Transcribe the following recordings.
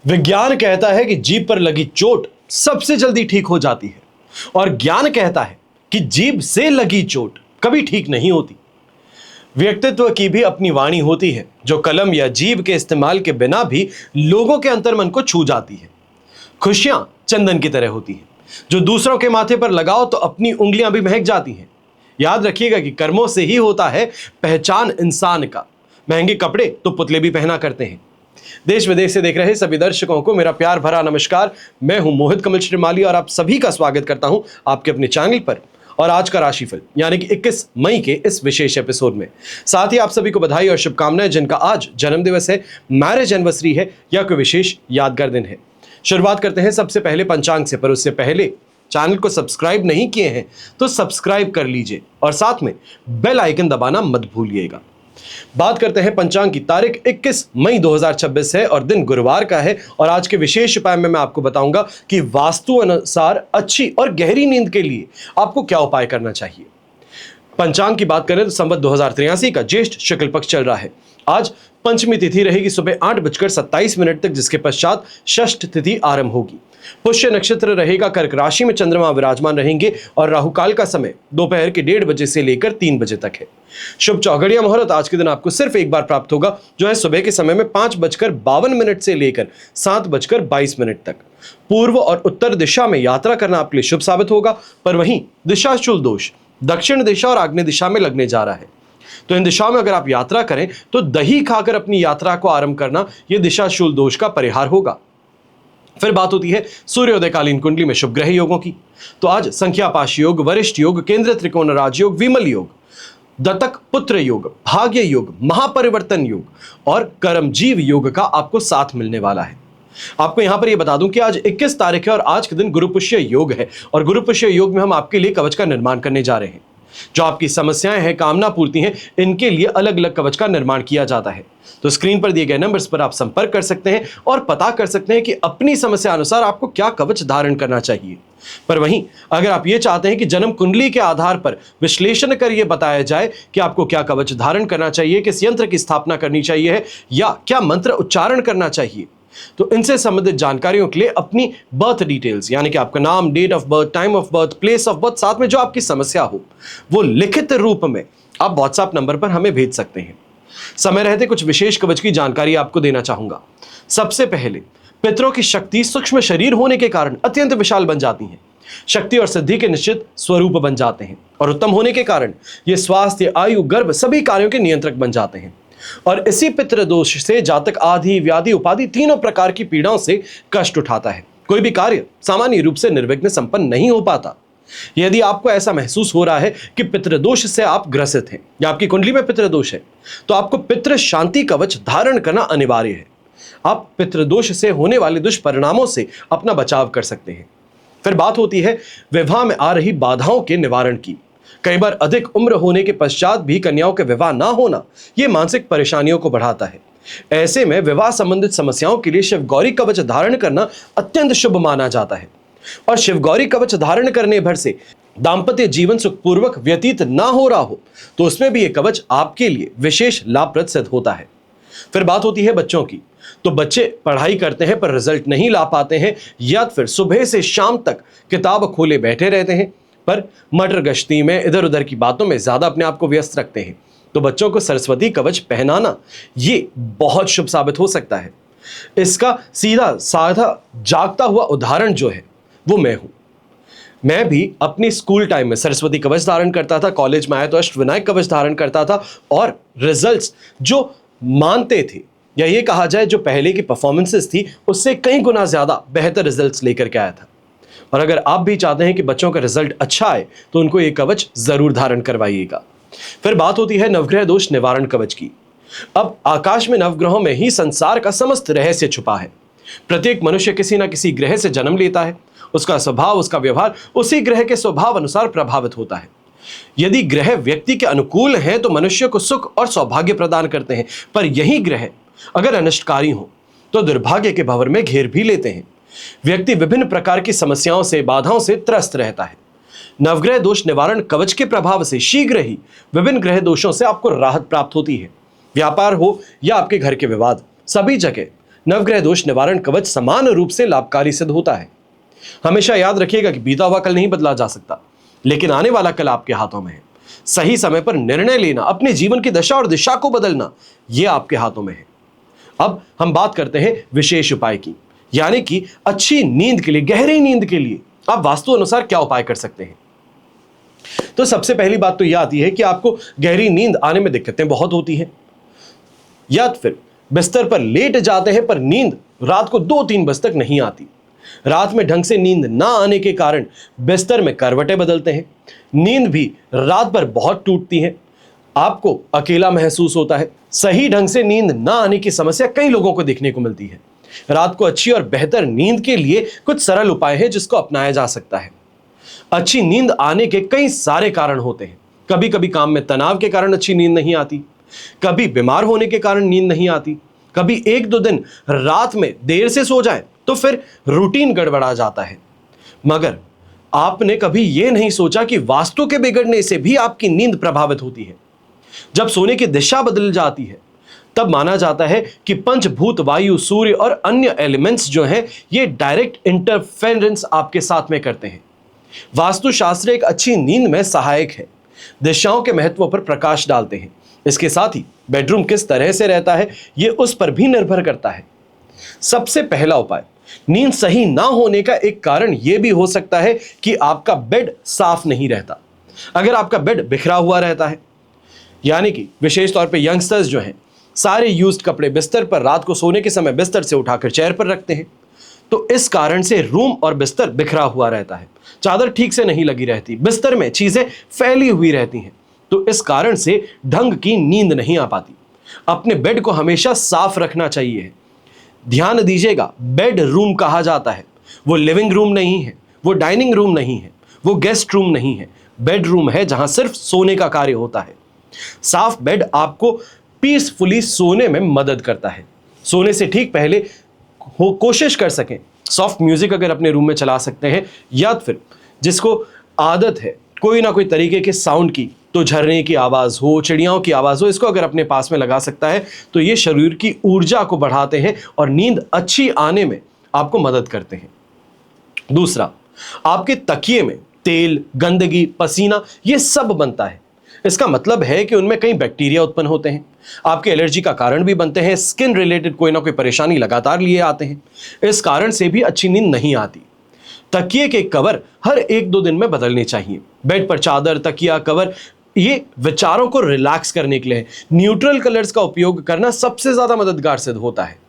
विज्ञान कहता है कि जीभ पर लगी चोट सबसे जल्दी ठीक हो जाती है और ज्ञान कहता है कि जीभ से लगी चोट कभी ठीक नहीं होती। व्यक्तित्व की भी अपनी वाणी होती है जो कलम या जीभ के इस्तेमाल के बिना भी लोगों के अंतर्मन को छू जाती है। खुशियां चंदन की तरह होती हैं जो दूसरों के माथे पर लगाओ तो अपनी उंगलियां भी महक जाती हैं। याद रखिएगा कि कर्मों से ही होता है पहचान इंसान का। महंगे कपड़े तो पुतले भी पहना करते हैं। देश विदेश से देख रहे सभी दर्शकों को मेरा प्यार भरा नमस्कार। मैं हूं मोहित कमल श्रीमाली और आप सभी का स्वागत करता हूं आपके अपने चैनल पर। और आज का राशिफल यानी कि 21 मई के इस विशेष एपिसोड में साथ ही आप सभी को बधाई और शुभकामनाएं जिनका आज जन्मदिवस है, मैरिज एनिवर्सरी है या कोई विशेष यादगार दिन है। शुरुआत करते हैं सबसे पहले पंचांग से, पर उससे पहले चैनल को सब्सक्राइब नहीं किए हैं तो सब्सक्राइब कर लीजिए और साथ में बेल आइकन दबाना मत भूलिएगा। बात करते हैं पंचांग की। तारीख 21 मई 2026 है और दिन गुरुवार का है। और आज के विशेष उपाय में मैं आपको बताऊंगा कि वास्तु अनुसार अच्छी और गहरी नींद के लिए आपको क्या उपाय करना चाहिए। पंचांग की बात करें तो संवत 2083 का ज्येष्ठ शुक्ल पक्ष चल रहा है। आज पंचमी तिथि रहेगी सुबह 8:27 तक, जिसके पश्चात षष्ठ तिथि आरंभ होगी। पुष्य नक्षत्र रहेगा, कर्क राशि में चंद्रमा विराजमान रहेंगे और राहुकाल का समय दोपहर के 1:30 बजे से लेकर 3 बजे तक है। शुभ चौघड़िया मुहूर्त आज के दिन आपको सिर्फ एक बार प्राप्त होगा, जो है सुबह के समय में 5:52 से लेकर 7:22 तक। पूर्व और उत्तर दिशा में यात्रा करना आपके लिए शुभ साबित होगा, पर वहीं दिशाशूल दोष दक्षिण दिशा और आग्नेय दिशा में लगने जा रहा है। तो इन दिशाओं में अगर आप यात्रा करें तो दही खाकर अपनी यात्रा को आरंभ करना यह दिशाशूल दोष का परिहार होगा। फिर बात होती है सूर्योदयकालीन कुंडली में शुभ ग्रह योगों की। तो आज संख्या पाश योग, वरिष्ठ योग, केंद्र त्रिकोण राजयोग, विमल योग, दत्तक पुत्र योग, भाग्य योग, महापरिवर्तन योग और कर्मजीव योग का आपको साथ मिलने वाला है। आपको यहां पर यह बता दूं कि आज 21 तारीख है और आज के दिन गुरुपुष्य योग है और गुरुपुष्य योग में हम आपके लिए कवच का निर्माण करने जा रहे हैं। जो आपकी समस्याएं हैं, कामना पूर्ति हैं, इनके लिए अलग अलग कवच का निर्माण किया जाता है। तो स्क्रीन पर दिए गए नंबर्स पर आप संपर्क कर सकते हैं और पता कर सकते हैं कि अपनी समस्या अनुसार आपको क्या कवच धारण करना चाहिए। पर वहीं अगर आप ये चाहते हैं कि जन्म कुंडली के आधार पर विश्लेषण कर यह बताया जाए कि आपको क्या कवच धारण करना चाहिए, किस यंत्र की स्थापना करनी चाहिए या क्या मंत्र उच्चारण करना चाहिए, तो इनसे संबंधित जानकारियों के लिए अपनी बर्थ डिटेल्स यानी कि आपका नाम, date of birth, time of birth, place of birth, साथ में जो आपकी समस्या हो वो लिखित रूप में आप व्हाट्सएप नंबर पर हमें भेज सकते हैं। समय रहते कुछ विशेष कवच की जानकारी आपको देना चाहूंगा। सबसे पहले, पितरों की शक्ति सूक्ष्म शरीर होने के कारण अत्यंत विशाल बन जाती है। शक्ति और सिद्धि के निश्चित स्वरूप बन जाते हैं और उत्तम होने के कारण ये स्वास्थ्य, आयु, गर्भ सभी कार्यों के नियंत्रक बन जाते हैं। और इसी पितृ दोष से जातक आदि, व्याधि, उपाधि तीनों प्रकार की पीड़ाओं से कष्ट उठाता है। कोई भी कार्य सामान्य रूप से निर्विघ्न संपन्न नहीं हो पाता। यदि आपको ऐसा महसूस हो रहा है कि पितृदोष से आप ग्रसित हैं या आपकी कुंडली में पितृदोष है, तो आपको पितृ शांति कवच धारण करना अनिवार्य है। आप पितृदोष से होने वाले दुष्परिणामों से अपना बचाव कर सकते हैं। फिर बात होती है विवाह में आ रही बाधाओं के निवारण की। कई बार अधिक उम्र होने के पश्चात भी कन्याओं के विवाह ना होना यह मानसिक परेशानियों को बढ़ाता है। ऐसे में विवाह संबंधित समस्याओं के लिए शिवगौरी कवच धारण करना अत्यंत शुभ माना जाता है। और शिवगौरी कवच धारण करने भर से दाम्पत्य जीवन सुखपूर्वक व्यतीत ना हो रहा हो तो उसमें भी यह कवच आपके लिए विशेष लाभप्रद सिद्ध होता है। फिर बात होती है बच्चों की। तो बच्चे पढ़ाई करते हैं पर रिजल्ट नहीं ला पाते हैं या फिर सुबह से शाम तक किताब खोले बैठे रहते हैं, पर मटर गश्ती में इधर उधर की बातों में ज्यादा अपने आप को व्यस्त रखते हैं, तो बच्चों को सरस्वती कवच पहनाना ये बहुत शुभ साबित हो सकता है। इसका सीधा साधा जागता हुआ उदाहरण जो है वो मैं हूं। मैं भी अपनी स्कूल टाइम में सरस्वती कवच धारण करता था, कॉलेज में आया तो अष्टविनायक कवच धारण करता था और रिजल्ट्स जो मानते थे या ये कहा जाए जो पहले की परफॉर्मेंसेस थी उससे कई गुना ज्यादा बेहतर रिजल्ट्स लेकर के आया था। और अगर आप भी चाहते हैं कि बच्चों का रिजल्ट अच्छा आए तो उनको ये कवच जरूर धारण करवाइएगा। फिर बात होती है नवग्रह दोष निवारण कवच की। अब आकाश में नवग्रहों में ही संसार का समस्त रहस्य छुपा है। प्रत्येक मनुष्य किसी न किसी ग्रह से जन्म लेता है। उसका स्वभाव, उसका व्यवहार उसी ग्रह के स्वभाव अनुसार प्रभावित होता है। यदि ग्रह व्यक्ति के अनुकूल हैं तो मनुष्य को सुख और सौभाग्य प्रदान करते हैं, पर यही ग्रह अगर अनिष्टकारी हो तो दुर्भाग्य के भंवर में घेर भी लेते हैं। व्यक्ति विभिन्न प्रकार की समस्याओं से, बाधाओं से त्रस्त रहता है। नवग्रह दोष निवारण कवच के प्रभाव से शीघ्र ही विभिन्न ग्रह दोषों से आपको राहत प्राप्त होती है। व्यापार हो या आपके घर के विवाद, सभी जगह नवग्रह दोष निवारण कवच समान रूप से लाभकारी सिद्ध होता है। हमेशा याद रखिएगा कि बीता हुआ कल नहीं बदला जा सकता, लेकिन आने वाला कल आपके हाथों में है। सही समय पर निर्णय लेना, अपने जीवन की दशा और दिशा को बदलना, यह आपके हाथों में है। अब हम बात करते हैं विशेष उपाय की, यानी कि अच्छी नींद के लिए, गहरी नींद के लिए आप वास्तु अनुसार क्या उपाय कर सकते हैं। तो सबसे पहली बात तो यह आती है कि आपको गहरी नींद आने में दिक्कतें बहुत होती हैं, या फिर बिस्तर पर लेट जाते हैं पर नींद रात को 2-3 बजे तक नहीं आती। रात में ढंग से नींद ना आने के कारण बिस्तर में करवटें बदलते हैं, नींद भी रात भर बहुत टूटती है, आपको अकेला महसूस होता है। सही ढंग से नींद ना आने की समस्या कई लोगों को देखने को मिलती है। रात को अच्छी और बेहतर नींद के लिए कुछ सरल उपाय हैं जिसको अपनाया जा सकता है। अच्छी नींद आने के कई सारे कारण होते हैं। कभी कभी काम में तनाव के कारण अच्छी नींद नहीं आती, कभी बीमार होने के कारण नींद नहीं आती, कभी 1-2 दिन रात में देर से सो जाए तो फिर रूटीन गड़बड़ा जाता है। मगर आपने कभी यह नहीं सोचा कि वास्तु के बिगड़ने से भी आपकी नींद प्रभावित होती है। जब सोने की दिशा बदल जाती है तब माना जाता है कि पंचभूत, वायु, सूर्य और अन्य एलिमेंट्स जो हैं ये डायरेक्ट इंटरफेरेंस आपके साथ में करते हैं। वास्तुशास्त्र एक अच्छी नींद में सहायक है, दिशाओं के महत्व पर प्रकाश डालते हैं। इसके साथ ही बेडरूम किस तरह से रहता है यह उस पर भी निर्भर करता है। सबसे पहला उपाय, नींद सही ना होने का एक कारण यह भी हो सकता है कि आपका बेड साफ नहीं रहता। अगर आपका बेड बिखरा हुआ रहता है, यानी कि विशेष तौर पे यंगस्टर्स जो हैं सारे यूज्ड कपड़े बिस्तर पर रात को सोने के समय बिस्तर से उठाकर चेयर पर रखते हैं, तो इस कारण से रूम और बिस्तर बिखरा हुआ रहता है, चादर ठीक से नहीं लगी रहती, बिस्तर में चीजें फैली हुई रहती हैं, तो इस कारण से ढंग की नींद नहीं आ पाती। अपने बेड को हमेशा साफ रखना चाहिए। ध्यान दीजिएगा, बेड रूम कहा जाता है, वो लिविंग रूम नहीं है, वो डाइनिंग रूम नहीं है, वो गेस्ट रूम नहीं है, बेडरूम है जहां सिर्फ सोने का कार्य होता है। साफ बेड आपको पीसफुली सोने में मदद करता है। सोने से ठीक पहले कोशिश कर सकें सॉफ्ट म्यूजिक अगर अपने रूम में चला सकते हैं, या फिर जिसको आदत है कोई ना कोई तरीके के साउंड की, तो झरने की आवाज हो, चिड़ियाओं की आवाज हो, इसको अगर अपने पास में लगा सकता है तो ये शरीर की ऊर्जा को बढ़ाते हैं और नींद अच्छी आने में आपको मदद करते हैं। दूसरा, आपके तकिए में तेल, गंदगी, पसीना ये सब बनता है। इसका मतलब है कि उनमें कई बैक्टीरिया उत्पन्न होते हैं, आपके एलर्जी का कारण भी बनते हैं, स्किन रिलेटेड कोई ना कोई परेशानी लगातार लिए आते हैं। इस कारण से भी अच्छी नींद नहीं आती। तकिए के कवर हर 1-2 दिन में बदलने चाहिए। बेड पर चादर, तकिया, कवर ये विचारों को रिलैक्स करने के लिए न्यूट्रल कलर्स का उपयोग करना सबसे ज्यादा मददगार सिद्ध होता है।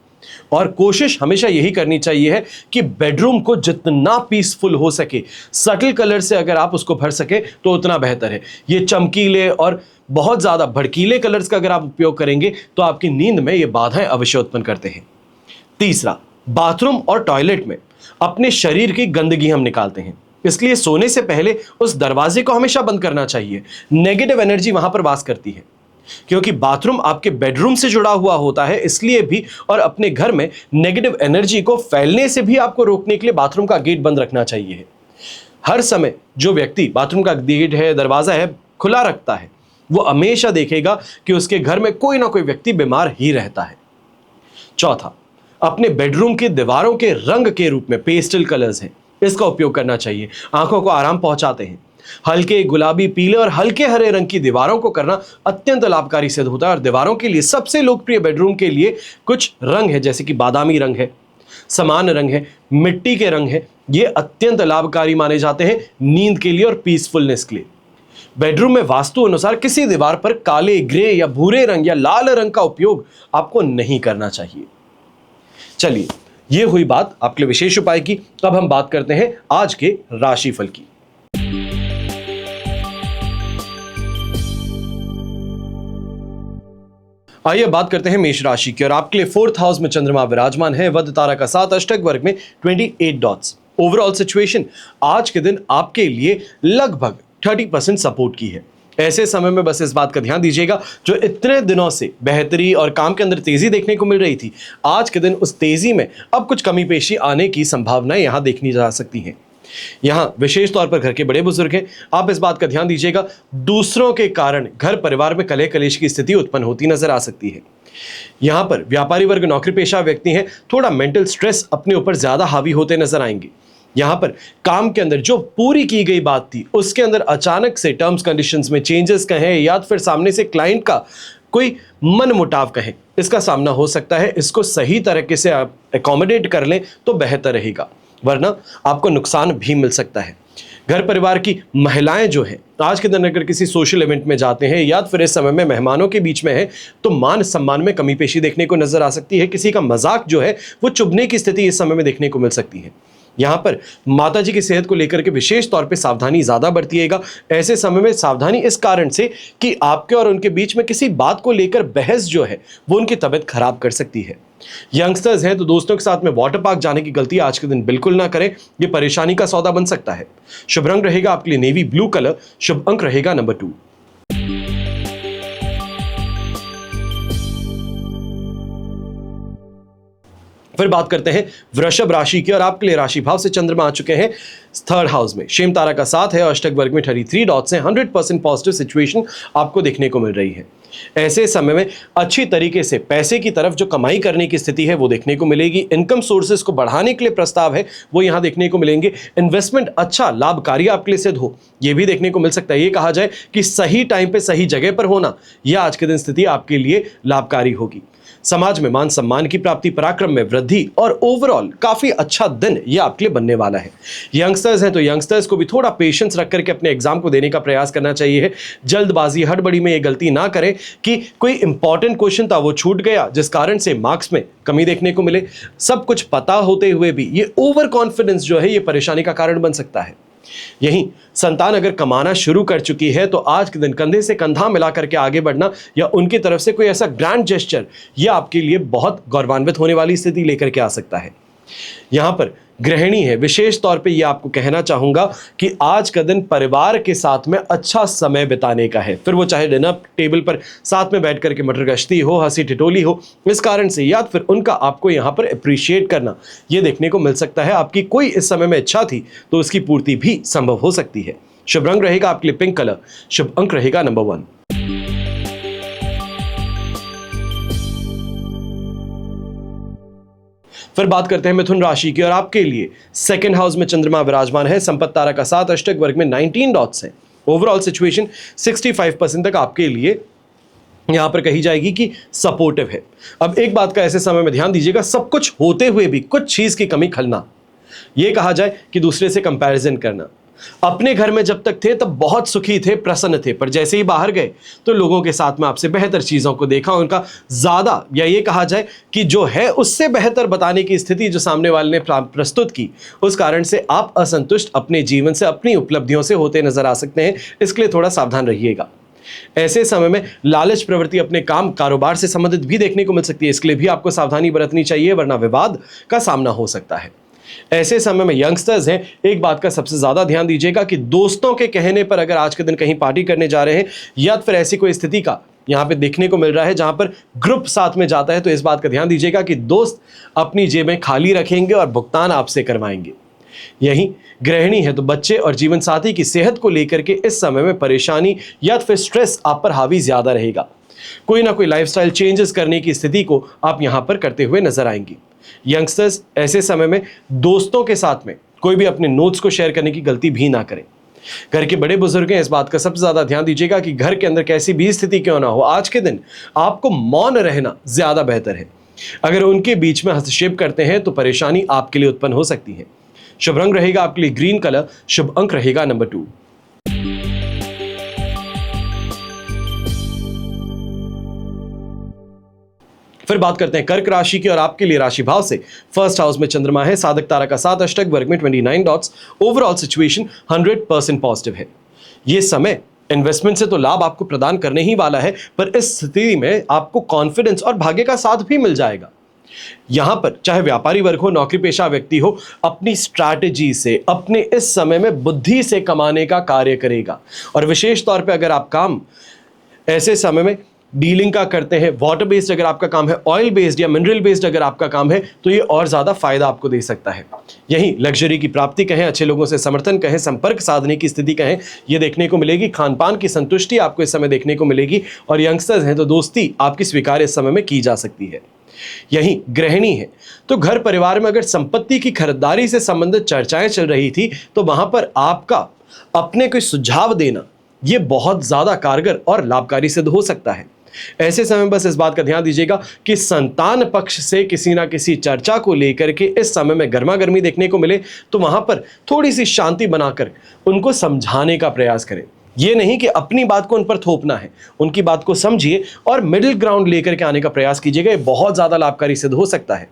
और कोशिश हमेशा यही करनी चाहिए है कि बेडरूम को जितना पीसफुल हो सके, सटल कलर से अगर आप उसको भर सके तो उतना बेहतर है। ये चमकीले और बहुत ज्यादा भड़कीले कलर्स का अगर आप उपयोग करेंगे तो आपकी नींद में ये बाधाएं अवश्य उत्पन्न करते हैं। तीसरा, बाथरूम और टॉयलेट में अपने शरीर की गंदगी हम निकालते हैं, इसलिए सोने से पहले उस दरवाजे को हमेशा बंद करना चाहिए। नेगेटिव एनर्जी वहां पर वास करती है, क्योंकि बाथरूम आपके बेडरूम से जुड़ा हुआ होता है, इसलिए भी और अपने घर में नेगेटिव एनर्जी को फैलने से भी आपको रोकने के लिए बाथरूम का गेट बंद रखना चाहिए। हर समय जो व्यक्ति बाथरूम का गेट है, दरवाजा है, खुला रखता है, वो हमेशा देखेगा कि उसके घर में कोई ना कोई व्यक्ति बीमार ही रहता है। चौथा, अपने बेडरूम की दीवारों के रंग के रूप में पेस्टल कलर्स हैं, इसका उपयोग करना चाहिए, आंखों को आराम पहुंचाते हैं। हल्के गुलाबी, पीले और हल्के हरे रंग की दीवारों को करना अत्यंत लाभकारी सिद्ध होता है। और दीवारों के लिए सबसे लोकप्रिय बेडरूम के लिए कुछ रंग है, जैसे कि बादामी रंग है, समान रंग है, मिट्टी के रंग है, ये अत्यंत लाभकारी माने जाते हैं नींद के लिए और पीसफुलनेस के लिए। बेडरूम में वास्तु अनुसार किसी दीवार पर काले, ग्रे या भूरे रंग या लाल रंग का उपयोग आपको नहीं करना चाहिए। चलिए, ये हुई बात आपके लिए विशेष उपाय की। अब हम बात करते हैं आज के राशिफल की। आइए बात करते हैं मेष राशि की, और आपके लिए 4th हाउस में चंद्रमा विराजमान है, वध तारा का साथ, अष्टक वर्ग में 28 डॉट्स। ओवरऑल सिचुएशन आज के दिन आपके लिए लगभग 30% सपोर्ट की है। ऐसे समय में बस इस बात का ध्यान दीजिएगा, जो इतने दिनों से बेहतरी और काम के अंदर तेजी देखने को मिल रही थी, आज के दिन उस तेजी में अब कुछ कमी पेशी आने की संभावनाएं यहां देखनी जा सकती हैं। यहाँ विशेष तौर पर घर के बड़े बुजुर्ग हैं, आप इस बात का ध्यान दीजिएगा, दूसरों के कारण घर परिवार में कलह कलेश की स्थिति उत्पन्न होती नजर आ सकती है। यहां पर व्यापारी वर्ग, नौकरी पेशा व्यक्ति हैं, थोड़ा मेंटल स्ट्रेस अपने ऊपर ज्यादा हावी होते नजर आएंगे। यहां पर काम के अंदर जो पूरी की गई बात थी उसके अंदर अचानक से टर्म्स कंडीशंस में चेंजेस कहें या फिर सामने से क्लाइंट का कोई मन मुटाव कहें, इसका सामना हो सकता है। इसको सही तरीके से आप एकोमोडेट कर लें तो बेहतर रहेगा, वरना आपको नुकसान भी मिल सकता है। घर परिवार की महिलाएं जो हैं, आज के दिन अगर किसी सोशल इवेंट में जाते हैं या फिर इस समय में मेहमानों के बीच में है तो मान सम्मान में कमी पेशी देखने को नजर आ सकती है। किसी का मजाक जो है वो चुभने की स्थिति इस समय में देखने को मिल सकती है। यहाँ पर माता जी की सेहत को लेकर के विशेष तौर पे सावधानी ज्यादा बरतिएगा। ऐसे समय में सावधानी इस कारण से कि आपके और उनके बीच में किसी बात को लेकर बहस जो है वो उनकी तबीयत खराब कर सकती है। यंगस्टर्स हैं तो दोस्तों के साथ में वाटर पार्क जाने की गलती आज के दिन बिल्कुल ना करें, ये परेशानी का सौदा बन सकता है। शुभ रंग रहेगा आपके लिए नेवी ब्लू कलर, शुभ अंक रहेगा नंबर 2। फिर बात करते हैं वृषभ राशि की, और आपके लिए राशि भाव से चंद्रमा आ चुके हैं थर्ड हाउस में। शेम तारा का साथ है, अष्टक वर्ग में 33 डॉट्स हैं। 100% पॉजिटिव सिचुएशन आपको देखने को मिल रही है। ऐसे समय में अच्छी तरीके से पैसे की तरफ जो कमाई करने की स्थिति है वो देखने को मिलेगी। इनकम सोर्सेज को बढ़ाने के लिए प्रस्ताव है वो यहां देखने को मिलेंगे। इन्वेस्टमेंट अच्छा लाभकारी आपके लिए सिद्ध हो, यह भी देखने को मिल सकता है। ये कहा जाए कि सही टाइम पे सही जगह पर होना, यह आज के दिन स्थिति आपके लिए लाभकारी होगी। समाज में मान सम्मान की प्राप्ति, पराक्रम में वृद्धि और ओवरऑल काफी अच्छा दिन यह आपके लिए बनने वाला है। यंगस्टर्स हैं तो यंगस्टर्स को भी थोड़ा पेशेंस रख करके अपने एग्जाम को देने का प्रयास करना चाहिए। जल्दबाजी हड़बड़ी में ये गलती ना करें कि कोई इंपॉर्टेंट क्वेश्चन था वो छूट गया जिस कारण से मार्क्स में कमी देखने को मिले। सब कुछ पता होते हुए भी ये ओवर कॉन्फिडेंस जो है ये परेशानी का कारण बन सकता है। यही संतान अगर कमाना शुरू कर चुकी है तो आज के दिन कंधे से कंधा मिला करके आगे बढ़ना या उनकी तरफ से कोई ऐसा ग्रैंड जेस्चर यह आपके लिए बहुत गौरवान्वित होने वाली स्थिति लेकर के आ सकता है। यहां पर गृहिणी है, विशेष तौर पे ये आपको कहना चाहूंगा कि आज का दिन परिवार के साथ में अच्छा समय बिताने का है। फिर वो चाहे डिनर टेबल पर साथ में बैठ करके मटर गश्ती हो, हंसी टिटोली हो, इस कारण से या फिर उनका आपको यहाँ पर अप्रिशिएट करना ये देखने को मिल सकता है। आपकी कोई इस समय में इच्छा थी तो उसकी पूर्ति भी संभव हो सकती है। शुभ रंग रहेगा आपके लिए पिंक कलर, शुभ अंक रहेगा नंबर 1। फिर बात करते हैं मिथुन राशि की, और आपके लिए सेकंड हाउस में चंद्रमा विराजमान है। संपत्ति तारा का साथ, अष्टक वर्ग में 19 डॉट्स हैं। ओवरऑल सिचुएशन 65% तक आपके लिए यहां पर कही जाएगी कि सपोर्टिव है। अब एक बात का ऐसे समय में ध्यान दीजिएगा, सब कुछ होते हुए भी कुछ चीज की कमी खलना, यह कहा जाए कि दूसरे से कंपैरिजन करना। अपने घर में जब तक थे तब बहुत सुखी थे, प्रसन्न थे, पर जैसे ही बाहर गए तो लोगों के साथ में आपसे बेहतर चीजों को देखा, उनका ज्यादा या ये कहा जाए कि जो है उससे बेहतर बताने की स्थिति जो सामने वाले ने प्रस्तुत की, उस कारण से आप असंतुष्ट अपने जीवन से, अपनी उपलब्धियों से होते नजर आ सकते हैं। इसके लिए थोड़ा सावधान रहिएगा। ऐसे समय में लालच प्रवृत्ति अपने काम कारोबार से संबंधित भी देखने को मिल सकती है। इसके लिए भी आपको सावधानी बरतनी चाहिए, वरना विवाद का सामना हो सकता है। ऐसे समय में यंगस्टर्स हैं, एक बात का सबसे ज्यादा ध्यान दीजिएगा कि दोस्तों के कहने पर अगर आज के दिन कहीं पार्टी करने जा रहे हैं या फिर ऐसी कोई स्थिति का यहां पे देखने को मिल रहा है जहां पर ग्रुप साथ में जाता है, तो इस बात का ध्यान दीजिएगा कि दोस्त अपनी जेबें खाली रखेंगे और भुगतान आपसे करवाएंगे। यही गृहिणी है तो बच्चे और जीवन साथी की सेहत को लेकर के इस समय में परेशानी या फिर स्ट्रेस आप पर हावी ज्यादा रहेगा। कोई ना कोई लाइफस्टाइल चेंजेस करने की स्थिति को आप यहां पर करते हुए नजर आएंगे। यंगस्टर्स ऐसे समय में दोस्तों के साथ में कोई भी अपने नोट्स को शेयर करने की गलती भी ना करें। घर के बड़े बुजुर्ग हैं, इस बात का सबसे ज्यादा ध्यान दीजिएगा कि घर के अंदर कैसी भी स्थिति क्यों ना हो, आज के दिन आपको मौन रहना ज्यादा बेहतर है। अगर उनके बीच में हस्तक्षेप करते हैं तो परेशानी आपके लिए उत्पन्न हो सकती है। शुभ रंग रहेगा आपके लिए ग्रीन कलर, शुभ अंक रहेगा नंबर 2। फिर बात करते हैं कर्क राशि की, और आपके लिए राशि भाव से फर्स्ट हाउस में चंद्रमा है। साधक तारा का साथ, अष्टक वर्ग में 29 डॉट्स। ओवरऑल सिचुएशन 100% पॉजिटिव है। ये समय इन्वेस्टमेंट से तो लाभ आपको प्रदान करने ही वाला है, पर इस स्थिति में आपको कॉन्फिडेंस और भाग्य का साथ भी मिल जाएगा। यहां पर चाहे व्यापारी वर्ग हो, नौकरी पेशा व्यक्ति हो, अपनी स्ट्रैटेजी से, अपने इस समय में बुद्धि से कमाने का कार्य करेगा। और विशेष तौर पे अगर आप काम ऐसे समय में डीलिंग का करते हैं, वाटर बेस्ड अगर आपका काम है, ऑयल बेस्ड या मिनरल बेस्ड अगर आपका काम है, तो ये और ज़्यादा फायदा आपको दे सकता है। यहीं लग्जरी की प्राप्ति कहें, अच्छे लोगों से समर्थन कहें, संपर्क साधने की स्थिति कहें, ये देखने को मिलेगी। खान पान की संतुष्टि आपको इस समय देखने को मिलेगी। और यंगस्टर्स हैं तो दोस्ती आपकी स्वीकार इस समय में की जा सकती है। यहीं गृहिणी है तो घर परिवार में अगर संपत्ति की खरीदारी से संबंधित चर्चाएं चल रही थी, तो वहां पर आपका अपने कोई सुझाव देना ये बहुत ज्यादा कारगर और लाभकारी सिद्ध हो सकता है। ऐसे समय बस इस बात का ध्यान दीजिएगा कि संतान पक्ष से किसी ना किसी चर्चा को लेकर के इस समय में गर्मा गर्मी देखने को मिले, तो वहां पर थोड़ी सी शांति बनाकर उनको समझाने का प्रयास करें। ये नहीं कि अपनी बात को उन पर थोपना है, उनकी बात को समझिए और मिडिल ग्राउंड लेकर के आने का प्रयास कीजिएगा। ये बहुत ज्यादा लाभकारी सिद्ध हो सकता है।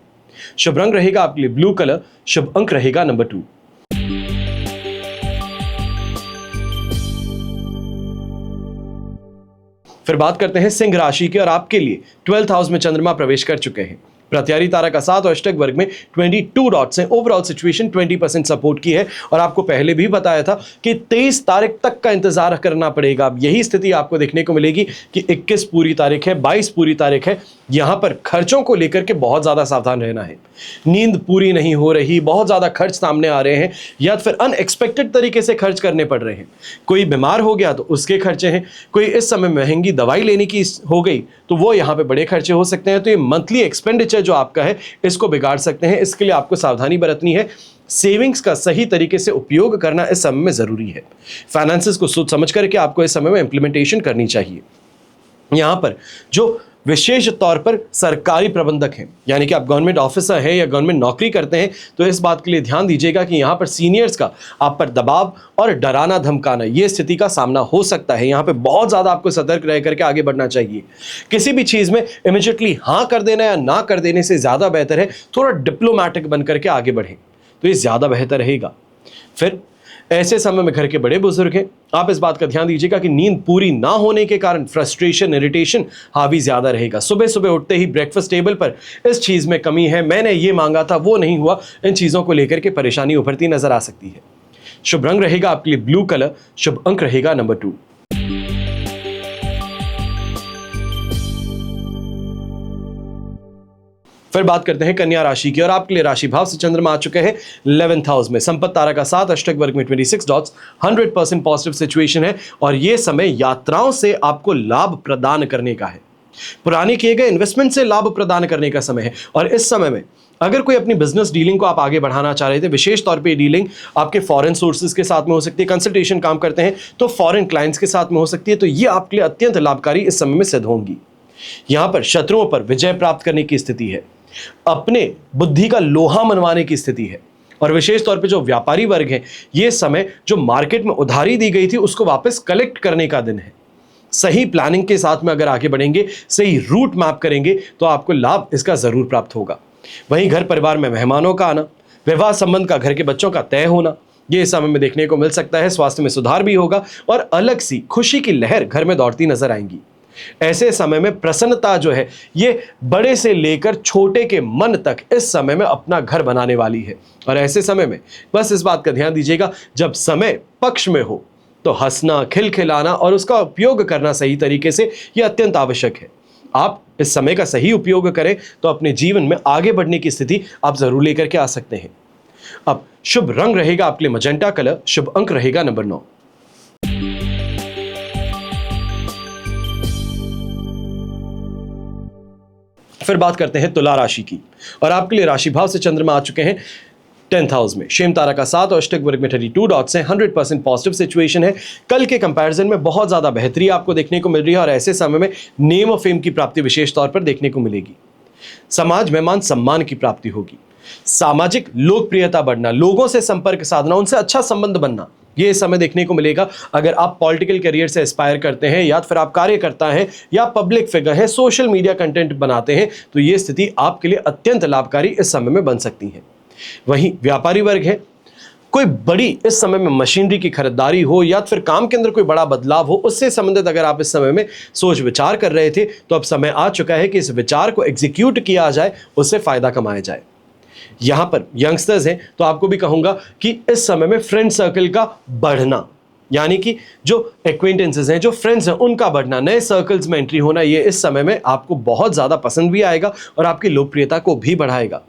शुभ रंग रहेगा आपके लिए ब्लू कलर, शुभ अंक रहेगा नंबर 2। फिर बात करते हैं सिंह राशि की, और आपके लिए 12th हाउस में चंद्रमा प्रवेश कर चुके हैं। प्रत्यारी तारा का 7 और अष्टक वर्ग में 22 डॉट्स हैं। ओवरऑल सिचुएशन 20% सपोर्ट की है, और आपको पहले भी बताया था कि 23 तारीख तक का इंतजार करना पड़ेगा। अब यही स्थिति आपको देखने को मिलेगी कि 21 पूरी तारीख है, 22 पूरी तारीख है। यहां पर खर्चों को लेकर के बहुत ज्यादा सावधान रहना है। नींद पूरी नहीं हो रही, बहुत ज्यादा खर्च सामने आ रहे हैं, या फिर अनएक्सपेक्टेड तरीके से खर्च करने पड़ रहे हैं। कोई बीमार हो गया तो उसके खर्चे हैं, कोई इस समय महंगी दवाई लेने की हो गई तो वो यहाँ पे बड़े खर्चे हो सकते हैं। तो ये मंथली एक्सपेंडिचर जो आपका है इसको बिगाड़ सकते हैं। इसके लिए आपको सावधानी बरतनी है। सेविंग्स का सही तरीके से उपयोग करना इस समय में जरूरी है। फाइनेंसेस को सोच समझ करके आपको इस समय में इंप्लीमेंटेशन करनी चाहिए। यहां पर जो विशेष तौर पर सरकारी प्रबंधक हैं, यानी कि आप गवर्नमेंट ऑफिसर हैं या गवर्नमेंट नौकरी करते हैं, तो इस बात के लिए ध्यान दीजिएगा कि यहाँ पर सीनियर्स का आप पर दबाव और डराना धमकाना, ये स्थिति का सामना हो सकता है। यहाँ पे बहुत ज़्यादा आपको सतर्क रह करके आगे बढ़ना चाहिए। किसी भी चीज़ में इमीडिएटली हाँ कर देना या ना कर देने से ज़्यादा बेहतर है थोड़ा डिप्लोमेटिक बन करके आगे बढ़ें, तो ये ज़्यादा बेहतर रहेगा। फिर ऐसे समय में घर के बड़े बुजुर्ग हैं, आप इस बात का ध्यान दीजिएगा कि नींद पूरी ना होने के कारण फ्रस्ट्रेशन, इरिटेशन हावी ज्यादा रहेगा। सुबह सुबह उठते ही ब्रेकफास्ट टेबल पर इस चीज में कमी है, मैंने ये मांगा था वो नहीं हुआ, इन चीजों को लेकर के परेशानी उभरती नजर आ सकती है। शुभ रंग रहेगा आपके लिए ब्लू कलर, शुभ अंक रहेगा नंबर 2। फिर बात करते हैं कन्या राशि की, और आपके लिए राशि भाव से चंद्रमा आ चुके हैं 11th हाउस में। संपत्ति तारा का 7, अष्टक वर्ग में 26 डॉट्स, 100% पॉजिटिव सिचुएशन है, और यह समय यात्राओं से आपको लाभ प्रदान करने का है। पुराने किए गए इन्वेस्टमेंट से लाभ प्रदान करने का समय है। और इस समय में अगर कोई अपनी बिजनेस डीलिंग को आप आगे बढ़ाना चाह रहे थे, विशेष तौर पे डीलिंग आपके फॉरेन सोर्सेज के साथ में हो सकती है, कंसल्टेशन काम करते हैं तो फॉरेन क्लाइंट्स के साथ में हो सकती है, तो ये आपके लिए अत्यंत लाभकारी इस समय में सिद्ध होंगी। यहां पर शत्रुओं पर विजय प्राप्त करने की स्थिति है, अपने बुद्धि का लोहा मनवाने की स्थिति है। और विशेष तौर पे जो व्यापारी वर्ग है, ये समय जो मार्केट में उधारी दी गई थी उसको वापस कलेक्ट करने का दिन है। सही प्लानिंग के साथ में अगर आगे बढ़ेंगे, सही रूट मैप करेंगे, तो आपको लाभ इसका जरूर प्राप्त होगा। वहीं घर परिवार में मेहमानों का आना, विवाह संबंध का घर के बच्चों का तय होना, ये इस समय में देखने को मिल सकता है। स्वास्थ्य में सुधार भी होगा और अलग सी खुशी की लहर घर में दौड़ती नजर आएंगी। ऐसे समय में प्रसन्नता जो है ये बड़े से लेकर छोटे के मन तक इस समय में अपना घर बनाने वाली है। और ऐसे समय में बस इस बात का ध्यान दीजिएगा, जब समय पक्ष में हो तो हंसना, खिलखिलाना और उसका उपयोग करना सही तरीके से ये अत्यंत आवश्यक है। आप इस समय का सही उपयोग करें तो अपने जीवन में आगे बढ़ने की स्थिति आप जरूर लेकर के आ सकते हैं। अब शुभ रंग रहेगा आपके लिए मजेंटा कलर, शुभ अंक रहेगा नंबर 9। फिर बात करते हैं तुला राशि की, और आपके लिए राशि भाव से चंद्रमा आ चुके हैं 10th हाउस में। शेम तारा का 7 और अष्टक वर्ग में 32 डॉट्स हैं, 100% पॉजिटिव सिचुएशन है। कल के कंपैरिजन में बहुत ज्यादा बेहतरी आपको देखने को मिल रही है, और ऐसे समय में नेम और फेम की प्राप्ति विशेष तौर पर देखने को मिलेगी। समाज में मान सम्मान की प्राप्ति होगी। सामाजिक लोकप्रियता बढ़ना, लोगों से संपर्क साधना, उनसे अच्छा संबंध बनना, ये समय देखने को मिलेगा। अगर आप पॉलिटिकल करियर से एस्पायर करते हैं, या फिर आप कार्यकर्ता हैं या पब्लिक फिगर हैं, सोशल मीडिया कंटेंट बनाते हैं, तो ये स्थिति आपके लिए अत्यंत लाभकारी इस समय में बन सकती है। वहीं व्यापारी वर्ग है, कोई बड़ी इस समय में मशीनरी की खरीदारी हो या फिर काम के अंदर कोई बड़ा बदलाव हो, उससे संबंधित अगर आप इस समय में सोच विचार कर रहे थे, तो अब समय आ चुका है कि इस विचार को एग्जीक्यूट किया जाए, उससे फायदा कमाया जाए। यहां पर यंगस्टर्स हैं तो आपको भी कहूंगा कि इस समय में फ्रेंड सर्कल का बढ़ना, यानी कि जो एक्वेंटेंसेस हैं, जो फ्रेंड्स हैं, उनका बढ़ना, नए सर्कल्स में एंट्री होना, ये इस समय में आपको बहुत ज़्यादा पसंद भी आएगा और आपकी लोकप्रियता को भी बढ़ाएगा।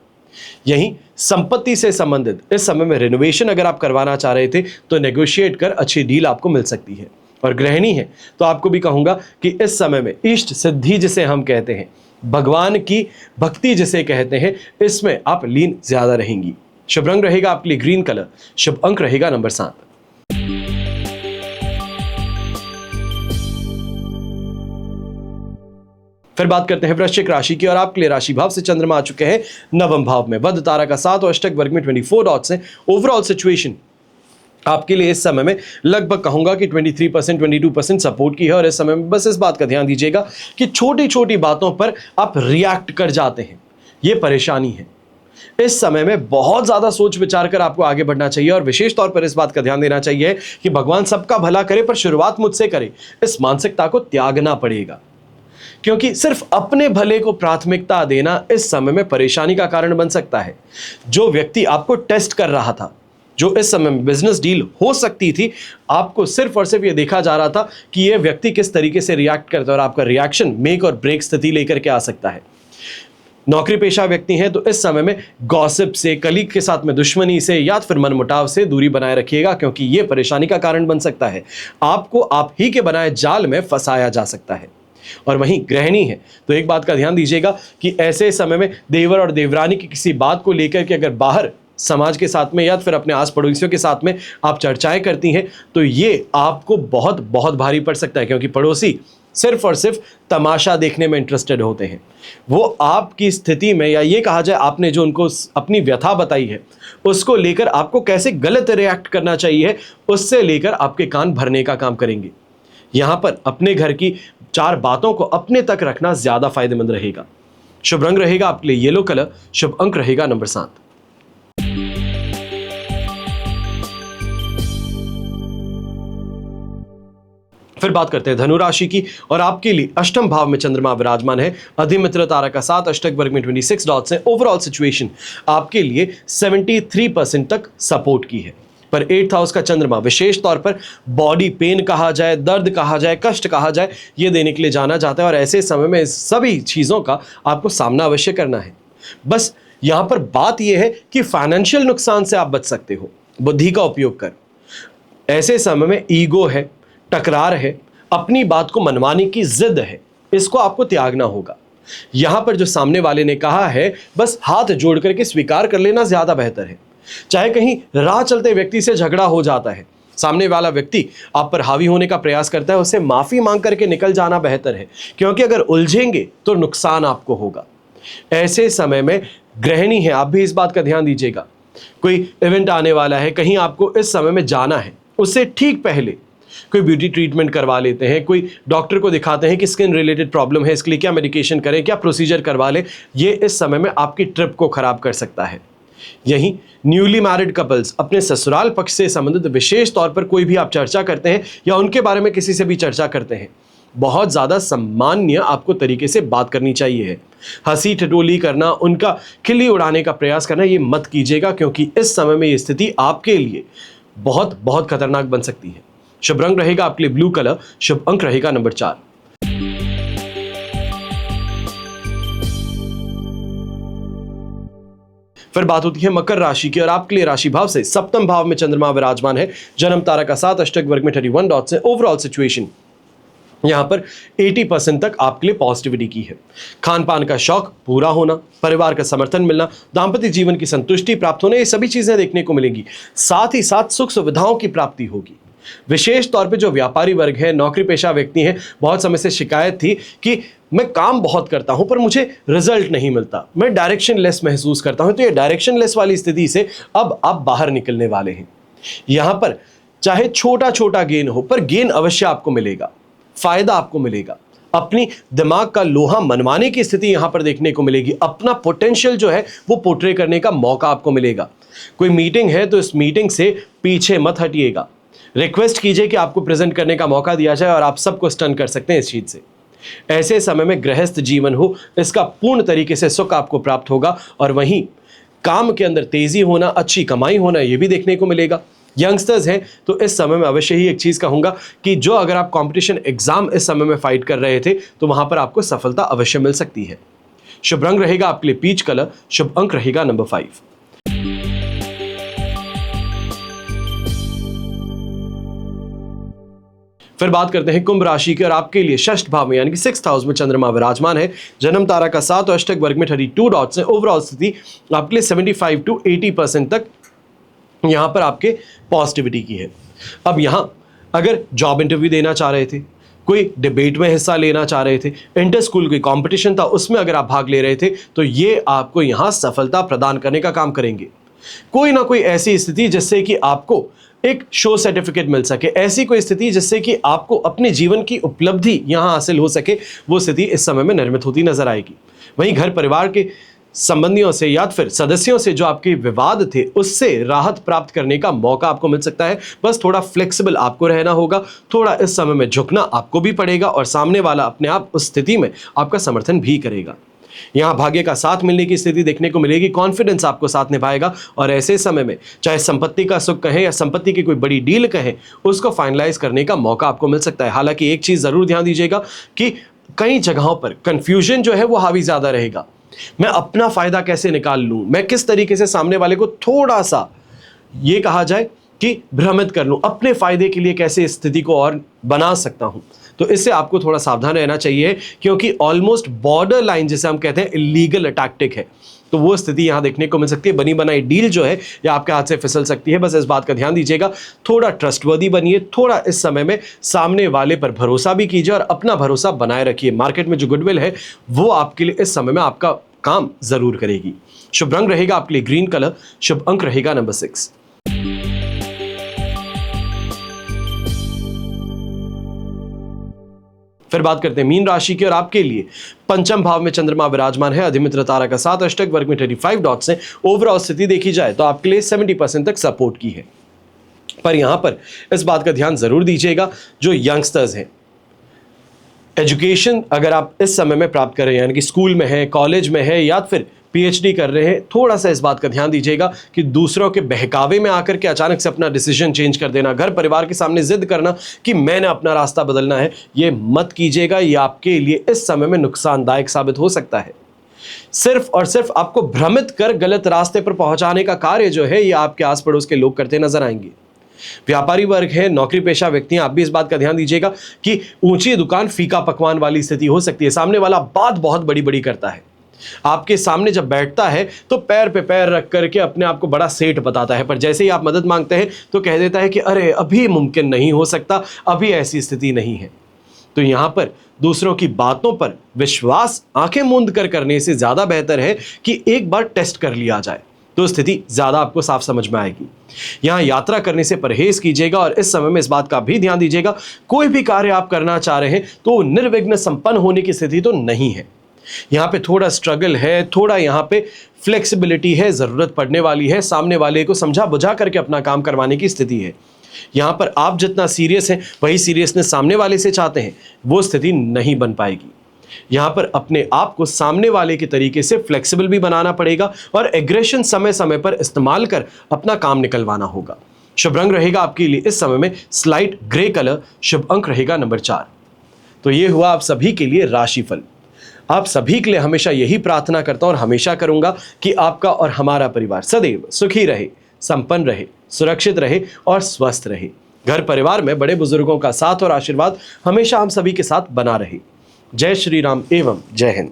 यहीं संपत्ति से संबंधित इस समय में रिनोवेशन अगर आप करवाना चाह रहे थे तो नेगोशिएट कर अच्छी डील आपको मिल सकती है। और गृहिणी है तो आपको भी कहूंगा कि इस समय में इष्ट सिद्धि जिसे हम कहते हैं, भगवान की भक्ति जिसे कहते हैं, इसमें आप लीन ज्यादा रहेंगी। शुभ रंग रहेगा आपके लिए ग्रीन कलर, शुभ अंक रहेगा नंबर 7। फिर बात करते हैं वृश्चिक राशि की और आपके लिए राशि भाव से चंद्रमा आ चुके हैं नवम भाव में, बुध तारा का 7 और अष्टक वर्ग में 24 डॉट्स हैं। ओवरऑल सिचुएशन आपके लिए इस समय में लगभग कहूंगा कि 23% 22% सपोर्ट की है। और इस समय में बस इस बात का ध्यान दीजिएगा कि छोटी छोटी बातों पर आप रिएक्ट कर जाते हैं, ये परेशानी है। इस समय में बहुत ज्यादा सोच विचार कर आपको आगे बढ़ना चाहिए और विशेष तौर पर इस बात का ध्यान देना चाहिए कि भगवान सबका भला करे पर शुरुआत मुझसे करे, इस मानसिकता को त्यागना पड़ेगा। क्योंकि सिर्फ अपने भले को प्राथमिकता देना इस समय में परेशानी का कारण बन सकता है। जो व्यक्ति आपको टेस्ट कर रहा था, जो इस समय में बिजनेस डील हो सकती थी, आपको सिर्फ और सिर्फ ये देखा जा रहा था कि ये व्यक्ति किस तरीके से रिएक्ट करता है और आपका रिएक्शन मेक और ब्रेक स्थिति लेकर के आ सकता है। नौकरी पेशा व्यक्ति हैं तो इस समय में गॉसिप से, कलीग के साथ में दुश्मनी से या फिर मनमुटाव से दूरी बनाए रखिएगा, क्योंकि ये परेशानी का कारण बन सकता है। आपको आप ही के बनाए जाल में फंसाया जा सकता है। और वहीं गृहिणी है तो एक बात का ध्यान दीजिएगा कि ऐसे समय में देवर और देवरानी की किसी बात को लेकर के अगर बाहर समाज के साथ में या फिर अपने आस पड़ोसियों के साथ में आप चर्चाएं करती हैं तो ये आपको बहुत बहुत भारी पड़ सकता है, क्योंकि पड़ोसी सिर्फ और सिर्फ तमाशा देखने में इंटरेस्टेड होते हैं। वो आपकी स्थिति में, या ये कहा जाए आपने जो उनको अपनी व्यथा बताई है उसको लेकर आपको कैसे गलत रिएक्ट करना चाहिए, उससे लेकर आपके कान भरने का काम करेंगे। यहां पर अपने घर की 4 बातों को अपने तक रखना ज्यादा फायदेमंद रहेगा। शुभ रंग रहेगा आपके लिए येलो कलर, शुभ अंक रहेगा नंबर 7। फिर बात करते हैं धनु राशि की और आपके लिए अष्टम भाव में चंद्रमा विराजमान है, अधिमित्र तारा का 7, अष्टक वर्ग में 26 डॉट्स हैं। ओवरऑल सिचुएशन आपके लिए 73% तक सपोर्ट की है। पर 8th हाउस का चंद्रमा विशेष तौर पर बॉडी पेन कहा जाए, दर्द कहा जाए, कष्ट कहा जाए, ये देने के लिए जाना जाता है। और ऐसे समय में सभी चीज़ों का आपको सामना अवश्य करना है। बस यहाँ पर बात यह है कि फाइनेंशियल नुकसान से आप बच सकते हो बुद्धि का उपयोग कर। ऐसे समय में ईगो है, टकरार है, अपनी बात को मनवाने की जिद है, इसको आपको त्यागना होगा। यहां पर जो सामने वाले ने कहा है बस हाथ जोड़ करके स्वीकार कर लेना ज्यादा बेहतर है। चाहे कहीं राह चलते व्यक्ति से झगड़ा हो जाता है, सामने वाला व्यक्ति आप पर हावी होने का प्रयास करता है, उससे माफी मांग करके निकल जाना बेहतर है, क्योंकि अगर उलझेंगे तो नुकसान आपको होगा। ऐसे समय में गृहिणी है, आप भी इस बात का ध्यान दीजिएगा। कोई इवेंट आने वाला है, कहीं आपको इस समय में जाना है, उससे ठीक पहले कोई ब्यूटी ट्रीटमेंट करवा लेते हैं, कोई डॉक्टर को दिखाते हैं कि स्किन रिलेटेड प्रॉब्लम है, इसके लिए क्या मेडिकेशन करें, क्या प्रोसीजर करवा लें। ये इस समय में आपकी ट्रिप को खराब कर सकता है। यहीं न्यूली मैरिड कपल्स अपने ससुराल पक्ष से संबंधित विशेष तौर पर कोई भी आप चर्चा करते हैं या उनके बारे में किसी से भी चर्चा करते हैं, बहुत ज़्यादा सम्मान्य आपको तरीके से बात करनी चाहिए है। हंसी ठिठोली करना, उनका खिल्ली उड़ाने का प्रयास करना ये मत कीजिएगा, क्योंकि इस समय में ये स्थिति आपके लिए बहुत बहुत खतरनाक बन सकती है। शुभ रंग रहेगा आपके लिए ब्लू कलर, शुभ अंक रहेगा नंबर 4। फिर बात होती है मकर राशि की और आपके लिए राशि भाव से सप्तम भाव में चंद्रमा विराजमान है, जन्म तारा का 7, अष्टक वर्ग में 31 डॉट्स है। ओवरऑल सिचुएशन यहां पर 80% तक आपके लिए पॉजिटिविटी की है। खान पान का शौक पूरा होना, परिवार का समर्थन मिलना, दाम्पत्य जीवन की संतुष्टि प्राप्त होने, ये सभी चीजें देखने को मिलेंगी। साथ ही साथ सुख सुविधाओं की प्राप्ति होगी। विशेष तौर पे जो व्यापारी वर्ग है, नौकरी पेशा व्यक्ति हैं, बहुत समय से शिकायत थी कि मैं काम बहुत करता हूं पर मुझे रिजल्ट नहीं मिलता, मैं डायरेक्शन लेस महसूस करता हूं, तो ये डायरेक्शन लेस वाली स्थिति से अब आप बाहर निकलने वाले हैं। यहां पर चाहे छोटा छोटा गेन हो, पर गेन अवश्य आपको मिलेगा, फायदा आपको मिलेगा। अपनी दिमाग का लोहा मनवाने की स्थिति यहां पर देखने को मिलेगी। अपना पोटेंशियल जो है वो पोर्ट्रे करने का मौका आपको मिलेगा। कोई मीटिंग है तो इस मीटिंग से पीछे मत हटिएगा, रिक्वेस्ट कीजिए कि आपको प्रेजेंट करने का मौका दिया जाए और आप सबको स्टन कर सकते हैं इस चीज से। ऐसे समय में गृहस्थ जीवन हो, इसका पूर्ण तरीके से सुख आपको प्राप्त होगा। और वहीं काम के अंदर तेजी होना, अच्छी कमाई होना, यह भी देखने को मिलेगा। यंगस्टर्स हैं तो इस समय में अवश्य ही एक चीज़ कहूँगा कि जो अगर आप कंपटीशन एग्जाम इस समय में फाइट कर रहे थे तो वहाँ पर आपको सफलता अवश्य मिल सकती है। शुभ रंग रहेगा आपके लिए पीच कलर, शुभ अंक रहेगा नंबर 5। फिर बात करते हैं कुंभ राशि की और आपके लिए षष्ठ भाव में यानी कि 6th हाउस में चंद्रमा विराजमान है। जन्म तारा का 7 और अष्टक वर्ग में 32 डॉट्स है। ओवरऑल स्थिति आपके लिए 75 to 80% तक यहां पर आपके पॉजिटिविटी की है। अब यहां अगर जॉब इंटरव्यू देना चाह रहे थे, कोई डिबेट में हिस्सा लेना चाह रहे थे, इंटर स्कूल कोई कंपटीशन था उसमें अगर आप भाग ले रहे थे तो ये आपको यहां सफलता प्रदान करने का काम करेंगे। कोई ना कोई ऐसी स्थिति जिससे कि आपको एक शो सर्टिफिकेट मिल सके, ऐसी कोई स्थिति जिससे कि आपको अपने जीवन की उपलब्धि यहां हासिल हो सके, वो स्थिति इस समय में निर्मित होती नजर आएगी। वहीं घर परिवार के संबंधियों से या फिर सदस्यों से जो आपके विवाद थे उससे राहत प्राप्त करने का मौका आपको मिल सकता है। बस थोड़ा फ्लेक्सिबल आपको रहना होगा, थोड़ा इस समय में झुकना आपको भी पड़ेगा और सामने वाला अपने आप उस स्थिति में आपका समर्थन भी करेगा। यहाँ भाग्य का साथ मिलने की स्थिति देखने को मिलेगी, कॉन्फिडेंस आपको साथ निभाएगा और ऐसे समय में चाहे संपत्ति का सुख कहें या संपत्ति की कोई बड़ी डील कहें, उसको फाइनलाइज करने का मौका आपको मिल सकता है। हालांकि एक चीज जरूर ध्यान दीजिएगा कि कई जगहों पर कंफ्यूजन जो है वो हावी ज्यादा रहेगा। मैं अपना फायदा कैसे निकाल लूं, मैं किस तरीके से सामने वाले को थोड़ा सा ये कहा जाए कि भ्रमित कर लूं, अपने फायदे के लिए कैसे इस स्थिति को और बना सकता हूं, तो इससे आपको थोड़ा सावधान रहना चाहिए क्योंकि ऑलमोस्ट बॉर्डर लाइन जिसे हम कहते हैं इलीगल टैक्टिक है, तो वो स्थिति यहां देखने को मिल सकती है। बनी बनाई डील जो है या आपके हाथ से फिसल सकती है। बस इस बात का ध्यान दीजिएगा, थोड़ा ट्रस्टवर्दी बनिए, थोड़ा इस समय में सामने वाले पर भरोसा भी कीजिए और अपना भरोसा बनाए रखिए। मार्केट में जो गुडविल है वो आपके लिए इस समय में आपका काम जरूर करेगी। शुभ रंग रहेगा आपके लिए ग्रीन कलर, शुभ अंक रहेगा नंबर 6। फिर बात करते हैं मीन राशि की और आपके लिए पंचम भाव में चंद्रमा विराजमान है। अधिमित्र तारा का 7 अष्टक वर्ग में 35 डॉट्स हैं। ओवरऑल स्थिति देखी जाए तो आपके लिए 70% तक सपोर्ट की है। पर यहां पर इस बात का ध्यान जरूर दीजिएगा, जो यंगस्टर्स हैं, एजुकेशन अगर आप इस समय में प्राप्त कर रहे हैं यानी कि स्कूल में है, कॉलेज में है या फिर पीएचडी कर रहे हैं, थोड़ा सा इस बात का ध्यान दीजिएगा कि दूसरों के बहकावे में आकर के अचानक से अपना डिसीजन चेंज कर देना, घर परिवार के सामने जिद करना कि मैंने अपना रास्ता बदलना है, ये मत कीजिएगा। ये आपके लिए इस समय में नुकसानदायक साबित हो सकता है। सिर्फ और सिर्फ आपको भ्रमित कर गलत रास्ते पर पहुंचाने का कार्य जो है ये आपके आस पड़ोस के लोग करते नजर आएंगे। व्यापारी वर्ग है, नौकरी पेशा व्यक्ति हैं, आप भी इस बात का ध्यान दीजिएगा कि ऊंची दुकान फीका पकवान वाली स्थिति हो सकती है। सामने वाला बात बहुत बड़ी बड़ी करता है, आपके सामने जब बैठता है तो पैर पे पैर रख करके अपने आप को बड़ा सेठ बताता है, पर जैसे ही आप मदद मांगते हैं तो कह देता है कि अरे अभी मुमकिन नहीं हो सकता, अभी ऐसी स्थिति नहीं है। तो यहां पर दूसरों की बातों पर विश्वास आंखें मूंद कर करने से ज्यादा बेहतर है कि एक बार टेस्ट कर लिया जाए, तो स्थिति ज्यादा आपको साफ समझ में आएगी। यहां यात्रा करने से परहेज कीजिएगा और इस समय में इस बात का भी ध्यान दीजिएगा, कोई भी कार्य आप करना चाह रहे हैं तो निर्विघ्न संपन्न होने की स्थिति तो नहीं है। यहाँ पे थोड़ा स्ट्रगल है, थोड़ा यहाँ पे फ्लेक्सिबिलिटी है, जरूरत पड़ने वाली है, सामने वाले को समझा बुझा करके अपना काम करवाने की स्थिति है। यहाँ पर आप जितना सीरियस हैं वही सीरियसनेस सामने वाले से चाहते हैं, वो स्थिति नहीं बन पाएगी। यहाँ पर अपने आप को सामने वाले के तरीके से फ्लेक्सिबल भी बनाना पड़ेगा और एग्रेशन समय समय पर इस्तेमाल कर अपना काम निकलवाना होगा। शुभ रंग रहेगा आपके लिए इस समय में स्लाइट ग्रे कलर, शुभ अंक रहेगा नंबर 4। तो ये हुआ आप सभी के लिए राशिफल। आप सभी के लिए हमेशा यही प्रार्थना करता हूं और हमेशा करूंगा कि आपका और हमारा परिवार सदैव सुखी रहे, संपन्न रहे, सुरक्षित रहे और स्वस्थ रहे। घर परिवार में बड़े बुजुर्गों का साथ और आशीर्वाद हमेशा हम सभी के साथ बना रहे। जय श्री राम एवं जय हिंद।